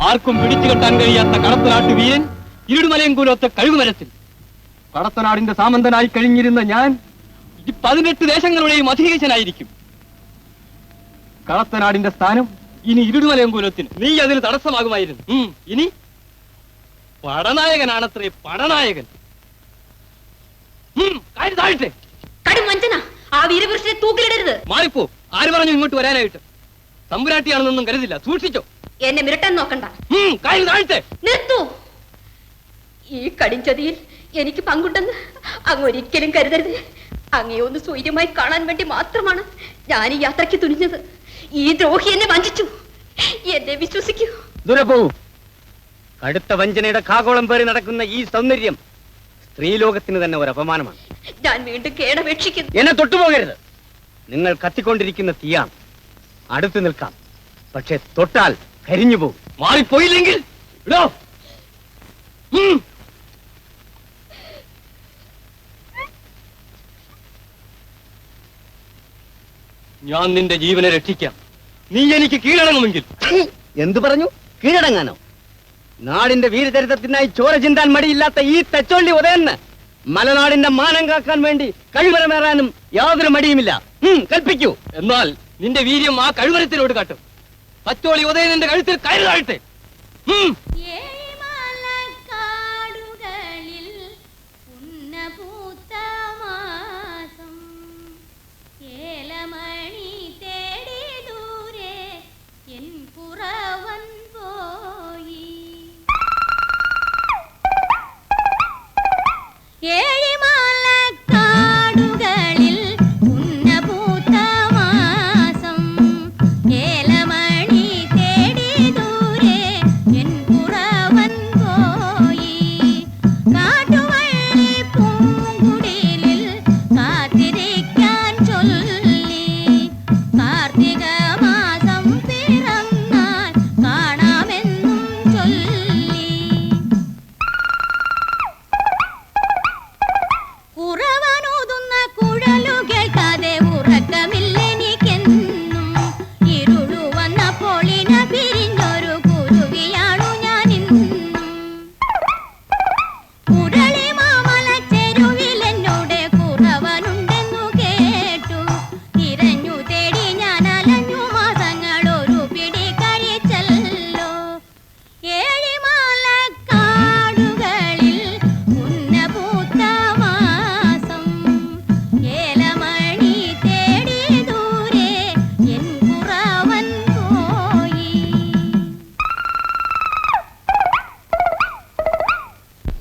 ആർക്കും പിടിച്ചുകെട്ടാൻ കഴിയാത്ത കടത്തനാട്ടു വീരൻ ഇരുടുമലയങ്കൂലത്തെ കഴുകുമരത്തിൽ. കടത്തനാടിന്റെ സാമന്തനായി കഴിഞ്ഞിരുന്ന ഞാൻ 18 ദേശങ്ങളുടെയും അധികേശനായിരിക്കും. കടത്തനാടിന്റെ സ്ഥാനം ഇനി ഇരുടുമലയങ്കൂലത്തിന്. നീ അതിന് തടസ്സമാകുമായിരുന്നു. ഇനി പടനായകനാണത്രേ പടനായകൻ. താഴ്ത്തെ ആ വീരപുരുഷനെ തൂക്കിലിടരുത്. മാറിപ്പോ. ആര് പറഞ്ഞു ഇങ്ങോട്ട് വരാനായിട്ട്? തമ്പുരാട്ടിയാണെന്നൊന്നും കരുതില്ല. സൂക്ഷിച്ചോ. എന്നെ മിരട്ടാൻ നോക്കണ്ട. താഴ്ത്തെ. നിർത്തൂ. ഈ കടിഞ്ചതിയിൽ എനിക്ക് പങ്കുണ്ടെന്ന് അങ്ങ് ഒരിക്കലും കരുതരുത്. അങ്ങയെ ഒന്ന് സ്വൈര്യമായി കാണാൻ വേണ്ടി മാത്രമാണ് ഞാൻ ഈ യാത്രയ്ക്ക് തുനിഞ്ഞത്. ഈ ദ്രോഹി എന്നെ വഞ്ചിച്ചു. എന്നെ വിശ്വസിക്കൂ. ദൂരെ പോകൂ. കടുത്ത വഞ്ചനയുടെ കാകോളം പേറി നടക്കുന്ന ഈ സൗന്ദര്യം സ്ത്രീലോകത്തിന് തന്നെ ഒരു അപമാനമാണ്. ഞാൻ വീണ്ടും കേടപേക്ഷിക്കുന്നു. എന്നെ തൊട്ടുപോകരുത്. നിങ്ങൾ കത്തിക്കൊണ്ടിരിക്കുന്ന തീയാണ്. അടുത്ത് നിൽക്കാം, പക്ഷെ തൊട്ടാൽ കരിഞ്ഞു പോകും. മാറിപ്പോയില്ലെങ്കിൽ ഞാൻ നിന്റെ ജീവനെ രക്ഷിക്കാം. നീ എനിക്ക് കീഴടങ്ങുമെങ്കിൽ. എന്തു പറഞ്ഞു? കീഴടങ്ങാനോ? നാടിന്റെ വീരചരിത്രത്തിനായി ചോര ചിന്താൻ മടിയില്ലാത്ത ഈ തച്ചോള്ളി ഉദയന് മലനാടിന്റെ മാനം കാക്കാൻ വേണ്ടി കഴിവരമേറാനും യാതൊരു മടിയുമില്ല. കൽപ്പിക്കൂ. എന്നാൽ നിന്റെ വീര്യം ആ കഴിവരത്തിലോട്ട് കാട്ടും. തച്ചോളി ഉദയനന്റെ കഴുത്തിൽ കയറി താഴ്ത്തെ.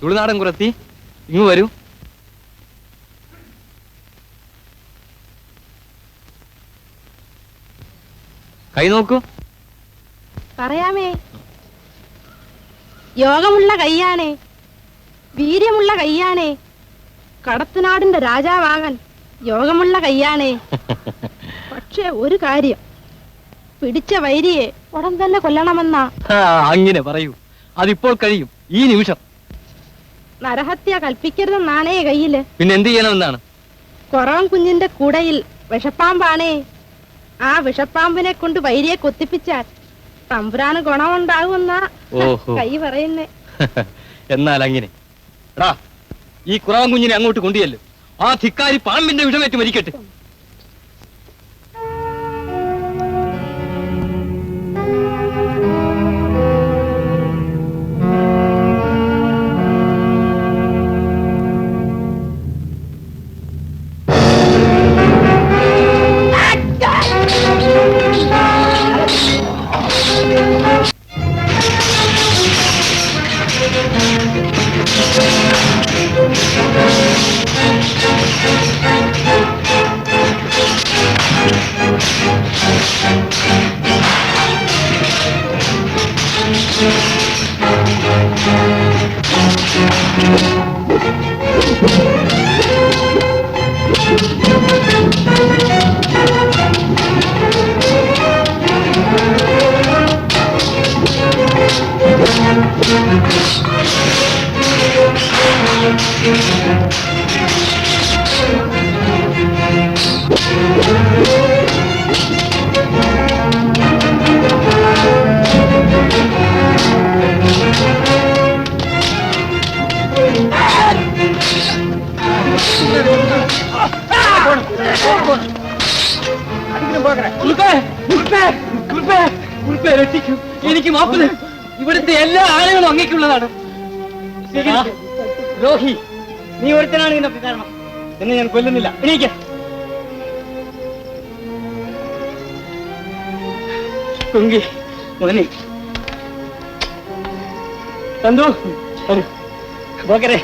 തുളുനാടൻ കുറത്തി, ഇങ്ങ് വരൂ. കൈ നോക്കൂ. പറയാമേ, യോഗമുള്ള കയ്യാണേ, വീര്യമുള്ള കയ്യാണേ, കടത്തനാടിന്റെ രാജാവാകാൻ യോഗമുള്ള കയ്യാണേ. പക്ഷെ ഒരു കാര്യം, പിടിച്ച വൈരിയെ ഉടൻ തന്നെ കൊല്ലണമെന്നാ. അങ്ങനെ പറയൂ. അതിപ്പോൾ കഴിയും, ഈ നിമിഷം. നരഹത്യ കൽപ്പിക്കരുതെന്നാണേ കയ്യില്. പിന്നെ എന്ത് ചെയ്യണമെന്നാണ്? കൊറവൻ കുഞ്ഞിന്റെ കൂടയിൽ വിഷപ്പാമ്പാണേ. ആ വിഷപ്പാമ്പിനെ കൊണ്ട് വൈരിയെ കൊത്തിപ്പിച്ചാൽ തമ്പുരാന് ഗുണമുണ്ടാകുമെന്നാ കൈ പറയുന്നേ. എന്നാൽ അങ്ങനെ ഈ കുറവൻ കുഞ്ഞിനെ അങ്ങോട്ട് കൊണ്ടുചെല്ലും. ആ ധിക്കാരി പാമ്പിന്റെ വിഷമേറ്റ് മരിക്കട്ടെ. എനിക്ക് മാപ്പ് തരും. ഇവിടുത്തെ എല്ലാ ആളുകളും അങ്ങേക്കുള്ളതാണ്. ദ്രോഹി, നീ ഒരുത്തനാണ് ഇതിനൊക്കെ കാരണം. എന്നെ ഞാൻ കൊല്ലുന്നില്ല. എനിക്ക് കുങ്കി മോനെ തന്തു പോകരെ